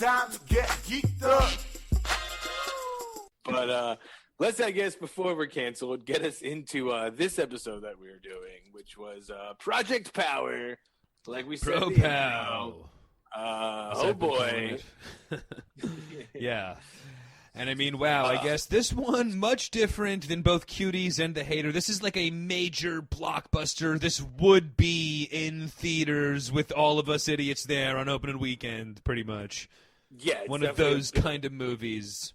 time to get geeked up. But let's, I guess, before we're canceled, get us into this episode that we were doing, which was Project Power. Like we said, Pro-Pow. Oh boy. Yeah. And I mean, wow, I guess this one, much different than both Cuties and The Hater. This is like a major blockbuster. This would be in theaters with all of us idiots there on opening weekend, pretty much. Yeah. One of those kind of movies.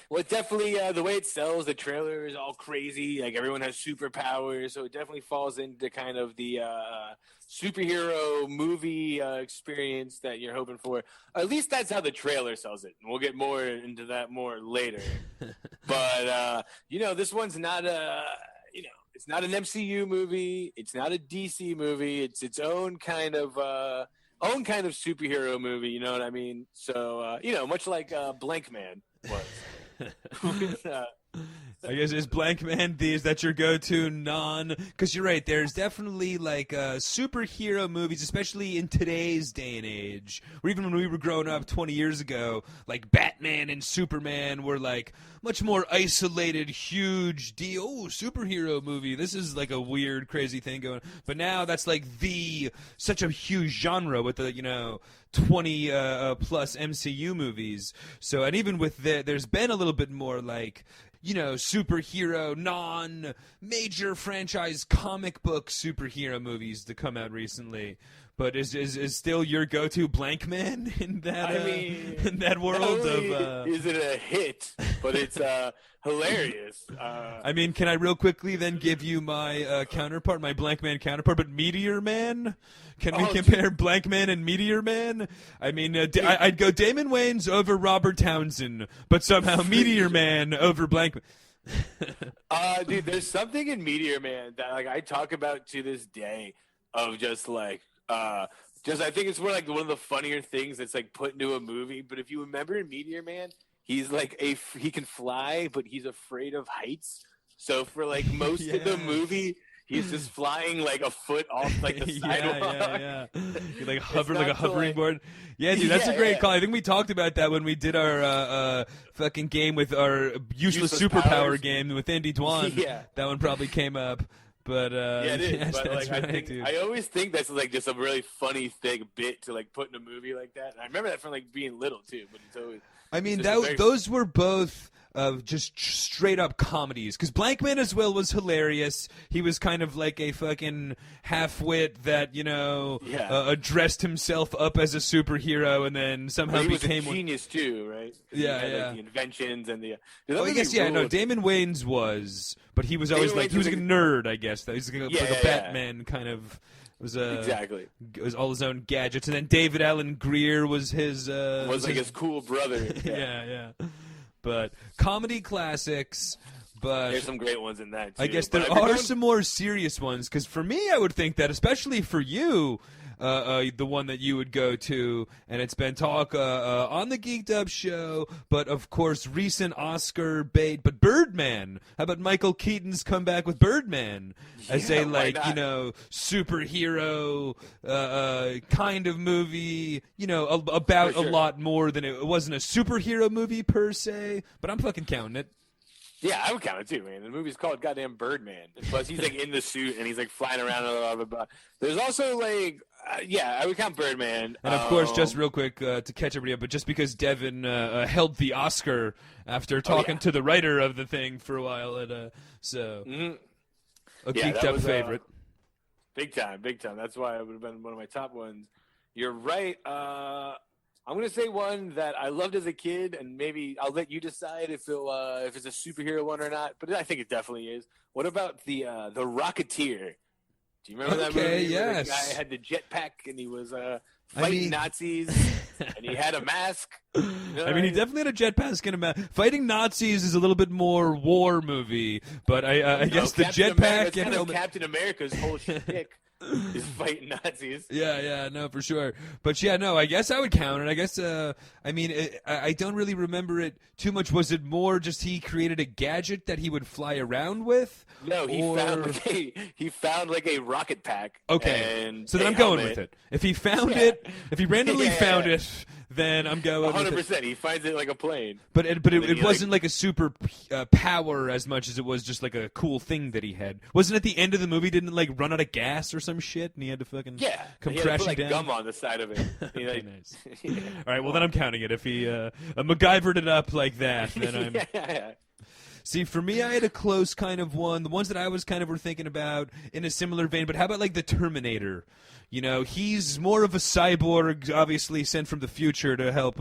Well, it definitely, the way it sells, the trailer is all crazy. Like, everyone has superpowers, so it definitely falls into kind of the superhero movie experience that you're hoping for. At least that's how the trailer sells it. And we'll get more into that more later. But, this one's not it's not an MCU movie. It's not a DC movie. It's its own kind of superhero movie, you know what I mean? So, much like Blank Man was. I guess is Blank Man is that your go-to because you're right, there's definitely like superhero movies, especially in today's day and age, or even when we were growing up 20 years ago, like Batman and Superman were like much more isolated, huge deal. Oh, superhero movie, this is like a weird, crazy thing going on. But now that's like such a huge genre with the 20 plus MCU movies. So, and even with there's been a little bit more like superhero, non-major franchise comic book superhero movies to come out recently. But is still your go-to Blank Man in that in that world of? Is it a hit? But it's hilarious. I mean, can I real quickly then give you my counterpart, my Blank Man counterpart, but Meteor Man? Can we compare Blank Man and Meteor Man? I mean, I'd go Damon Wayans over Robert Townsend, but somehow Meteor Man over Blank Man. Dude, there's something in Meteor Man that like I talk about to this day of just like I think it's more like one of the funnier things that's like put into a movie. But if you remember in Meteor Man, he's like he can fly, but he's afraid of heights. So for like most of the movie, he's just flying like a foot off like the sidewalk. Yeah. You like hover like a hovering board. Yeah, dude, that's a great call. I think we taltalked about that when we did our fucking game with our useless superpower game with Andy Dwan. Yeah. That one probably came up. But it is. yes, but like, right, I always think that's like just a really funny bit to like put in a movie like that. And I remember that from like being little too. But it's always. I mean, those were both just straight up comedies. Because Blank Man as well was hilarious. He was kind of like a fucking half-wit that dressed himself up as a superhero and then somehow he became was a genius too, right? Yeah, he had, like, the inventions and the. Damon Wayans was, but he was always he was like a nerd, I guess. He was like a Batman kind of. It was exactly. It was all his own gadgets, and then David Alan Grier was his. His cool brother. Yeah. But comedy classics. But there's some great ones in that too. I guess there are some more serious ones. Because for me, I would think that, especially for you, the one that you would go to, and it's been talk on the Geeked Up show, but of course recent Oscar bait, but Birdman. How about Michael Keaton's comeback with Birdman as a superhero kind of movie? About a lot more than it wasn't a superhero movie per se, but I'm fucking counting it. Yeah, I would count it too, man. The movie's called goddamn Birdman. Plus, he's like in the suit and he's like flying around. There's also like, I would count Birdman. And of course, just real quick to catch everybody up, but just because Devin held the Oscar after talking to the writer of the thing for a while, a Geeked Up favorite. Big time. That's why it would have been one of my top ones. You're right. I'm going to say one that I loved as a kid, and maybe I'll let you decide if it's a superhero one or not, but I think it definitely is. What about the Rocketeer? Do you remember that movie? Yes. Where the guy had the jetpack, and he was fighting Nazis, and he had a mask. He definitely had a jetpack and a mask. Fighting Nazis is a little bit more war movie, but I guess the jetpack and helmet. Captain America's whole shtick. Is fighting Nazis. Yeah, no, for sure. But I guess I would count it. I guess, I don't really remember it too much. Was it more just he created a gadget that he would fly around with? No, he found like a rocket pack. Okay, and so then I'm going with it. If he found it, if he randomly found it, then I'm going 100%. He finds it like a plane. But it wasn't like a super power as much as it was just like a cool thing that he had. Wasn't at the end of the movie, didn't like run out of gas or some shit, and he had to fucking come he had crashing to put, like, down? gum on the side of it. He, like, Nice. All right, well then I'm counting it. If he MacGyvered it up like that, then I'm... yeah. See, for me, I had a close kind of one. The ones that I was kind of were thinking about in a similar vein, but how about like the Terminator? You know, he's more of a cyborg, obviously sent from the future to help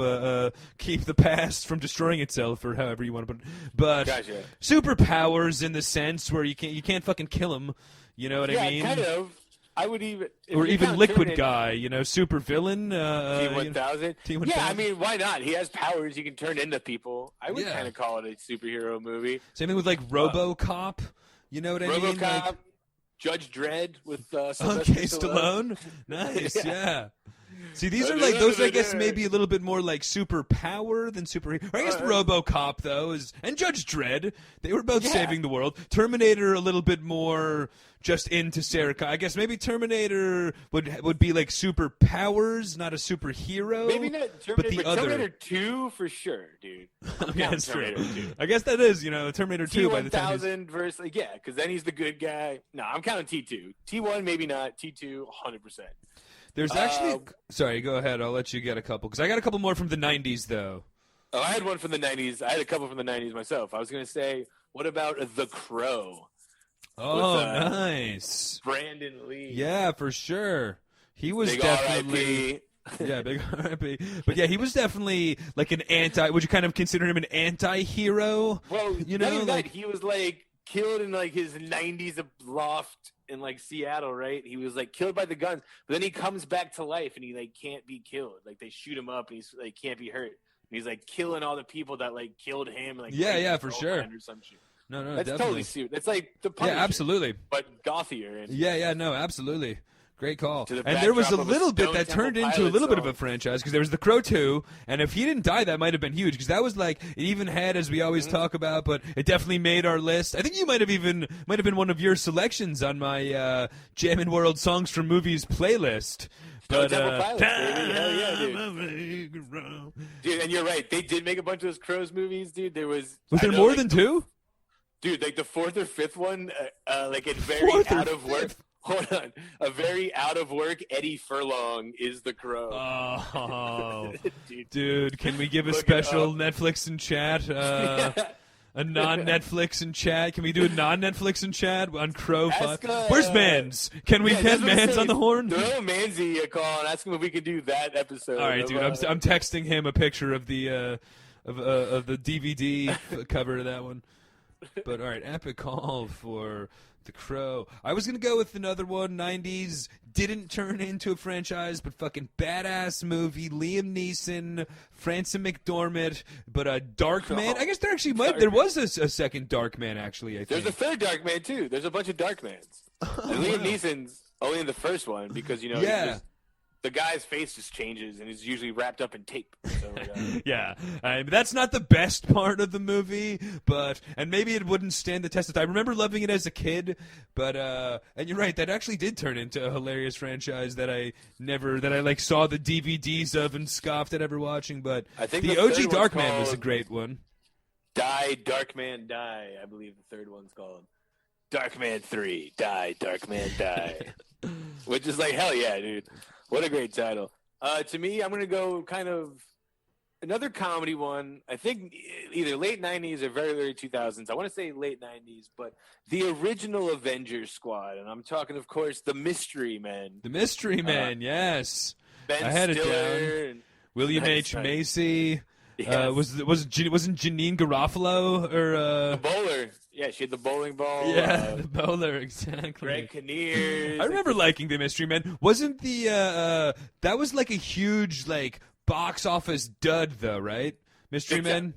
keep the past from destroying itself, or however you want to put it. But Gotcha. Superpowers in the sense where you can't fucking kill him. You know what I mean? Yeah, kind of. I would even... Or even Liquid Guy, you know, super villain. T-1000? T-1000? Yeah, I mean, why not? He has powers. He can turn into people. I would kind of call it a superhero movie. Same thing with, like, RoboCop. You know what I mean? RoboCop, like, Judge Dredd with Sylvester okay, Stallone. Nice, yeah. See, these are like those. I guess maybe a little bit more like superpower than superhero. I guess RoboCop though and Judge Dredd. They were both saving the world. Terminator a little bit more just into Sarah. I guess maybe Terminator would be like superpowers, not a superhero. Maybe not Terminator, but the other Terminator 2, for sure, dude. Yeah, that's Terminator true. 2. I guess that is, you know, Terminator 2 by the time. T-1000 versus because then he's the good guy. No, I'm counting T2. T1 maybe not. T2 100%. There's actually... Sorry, go ahead. I'll let you get a couple. Because I got a couple more from the 90s, though. Oh, I had one from the 90s. I had a couple from the 90s myself. I was going to say, what about The Crow? Oh, nice. Brandon Lee. Yeah, for sure. He was Big definitely... Yeah, big R.I.P. But yeah, he was definitely like an would you kind of consider him an anti-hero? Well, you know, like... he was like killed in like his 90s loft in like Seattle, right? He was like killed by the guns, but then he comes back to life and he like can't be killed. Like they shoot him up and he's like can't be hurt. And he's like killing all the people that like killed him. Like for sure. Or some shit. No, that's definitely. totally suit. That's like the Punisher, absolutely. But gothier. And no, absolutely. Great call. And there was a little bit that turned into a little bit of a franchise because there was The Crow 2, and if he didn't die, that might have been huge because that was like it even had, as we always talk about, but it definitely made our list. I think you might have been one of your selections on my Jammin' World Songs from Movies playlist. But Pilots, baby. Hell yeah, dude, and you're right. They did make a bunch of those Crows movies, dude. Was there more than two? Dude, like the fourth or fifth one, like in very out of work. Hold on. A very out of work Eddie Furlong is the Crow. Oh, dude, can we give a special Netflix and chat? A non-Netflix and chat? Can we do a non-Netflix and chat on Crow? Where's Mans? Can we get Mans on the horn? Throw Manzi a call and ask him if we can do that episode. All right, dude. I'm texting him a picture of the DVD cover of that one. But all right, epic call for The Crow. I was going to go with another one, 90s, didn't turn into a franchise, but fucking badass movie, Liam Neeson, Frances McDormand, but a Darkman. I guess there actually there was a second Darkman, actually, I think. There's a third Darkman, too. There's a bunch of Darkmans. Liam Neeson's only in the first one because, you know, the guy's face just changes, and he's usually wrapped up in tape. So, that's not the best part of the movie, and maybe it wouldn't stand the test of time. I remember loving it as a kid, but and you're right, that actually did turn into a hilarious franchise that I like saw the DVDs of and scoffed at ever watching. But I think the OG Darkman was a great one. Die, Darkman, Die. I believe the third one's called Darkman 3. Die, Darkman, Die. Which is like hell yeah, dude. What a great title. To me, I'm going to go kind of another comedy one. I think either late 90s or very early 2000s. I want to say late 90s, but the original Avengers squad. And I'm talking, of course, the Mystery Men. The Mystery Men, yes. Ben I had Stiller it down. William H. Macy. Yes. Wasn't Janine Garofalo or the bowler? Yeah, she had the bowling ball. Yeah, the bowler, exactly. Greg Kinnear. I remember liking the Mystery Men. Wasn't the that was like a huge like box office dud though, right? Mystery Men.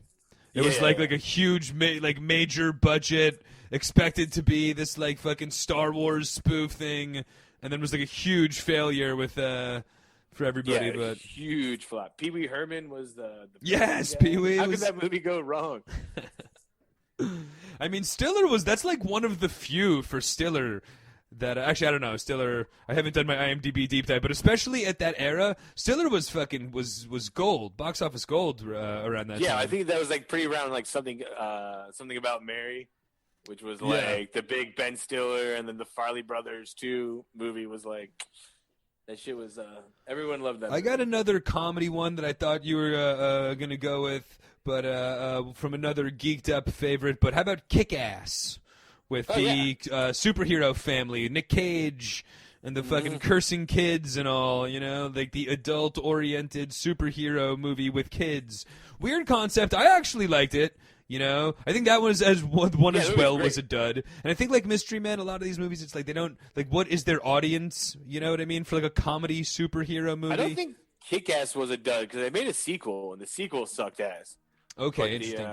It was like a huge major budget, expected to be this like fucking Star Wars spoof thing, and then was like a huge failure with for everybody, but huge flop. Pee Wee Herman was the yes, Pee Wee. How could that movie go wrong? I mean, Stiller that's like one of the few for Stiller that actually I don't know. Stiller, I haven't done my IMDb deep dive, but especially at that era, Stiller was fucking was gold, box office gold around that time. Yeah, I think that was like pretty around like something about Mary, which was like the big Ben Stiller, and then the Farley Brothers 2 movie was like that shit was everyone loved that. I got another comedy one that I thought you were gonna go with, but from another Geeked Up favorite. But how about Kick-Ass? With superhero family, Nick Cage and the fucking cursing kids and all, you know, like the adult-oriented superhero movie with kids. Weird concept. I actually liked it, you know. I think that one was as well was a dud. And I think like Mystery Men, a lot of these movies, it's like they don't like what is their audience? You know what I mean? For like a comedy superhero movie. I don't think Kick-Ass was a dud because they made a sequel and the sequel sucked ass. Okay, interesting.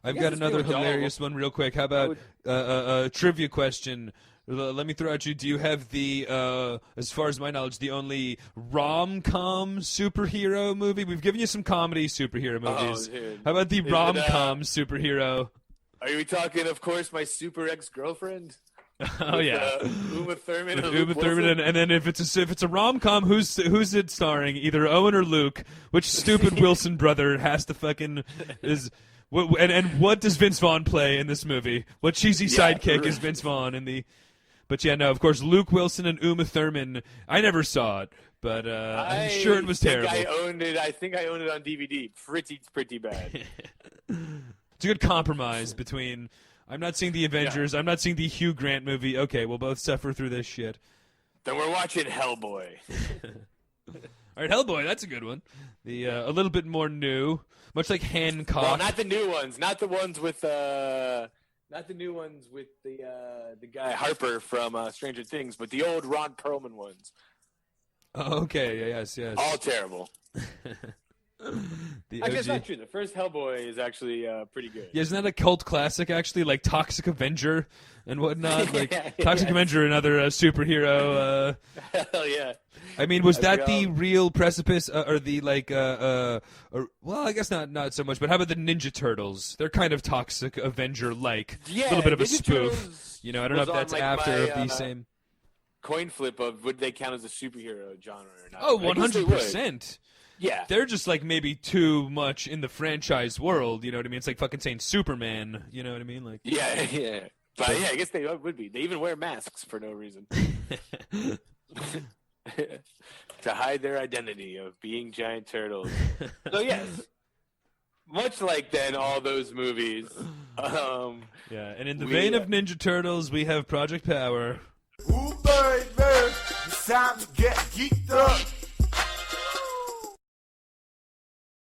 I've got another hilarious one real quick. How about a trivia question? Let me throw at you. Do you have the, as far as my knowledge, the only rom-com superhero movie? We've given you some comedy superhero movies. Oh, how about the rom-com superhero? Are we talking, of course, My Super Ex-Girlfriend? Oh yeah, Uma Thurman. With Uma Thurman, and then if it's a rom-com, who's it starring? Either Owen or Luke. Which stupid Wilson brother has to fucking is? And what does Vince Vaughn play in this movie? What cheesy sidekick is Vince Vaughn in the? But yeah, no, of course, Luke Wilson and Uma Thurman. I never saw it, but I'm sure it was terrible. I think I owned it on DVD. Pretty bad. It's a good compromise between. I'm not seeing the Avengers. Yeah. I'm not seeing the Hugh Grant movie. Okay, we'll both suffer through this shit. Then we're watching Hellboy. All right, Hellboy. That's a good one. The a little bit more new. Much like Hancock. Well, not the new ones. Not the ones with the guy Harper from Stranger Things, but the old Ron Perlman ones. Oh, okay. Yes. All terrible. I guess not true. The first Hellboy is actually pretty good. Yeah, isn't that a cult classic? Actually, like Toxic Avenger and whatnot. Like Toxic Avenger, another superhero. Hell yeah. I mean, was that the real precipice, or the like? Well, I guess not so much. But how about the Ninja Turtles? They're kind of Toxic Avenger-like. Yeah, a little bit of a Ninja spoof. Turtles You know, I don't know if that's after the same coin flip of would they count as a superhero genre or not. Oh, 100%. Yeah. They're just like maybe too much in the franchise world. You know what I mean? It's like fucking saying Superman. You know what I mean? Like. Yeah. But yeah, I guess they would be. They even wear masks for no reason. To hide their identity of being giant turtles. So yes, much like then all those movies. Yeah, and in the vein of Ninja Turtles, we have Project Power. Ooh, baby, it's time to get geeked up.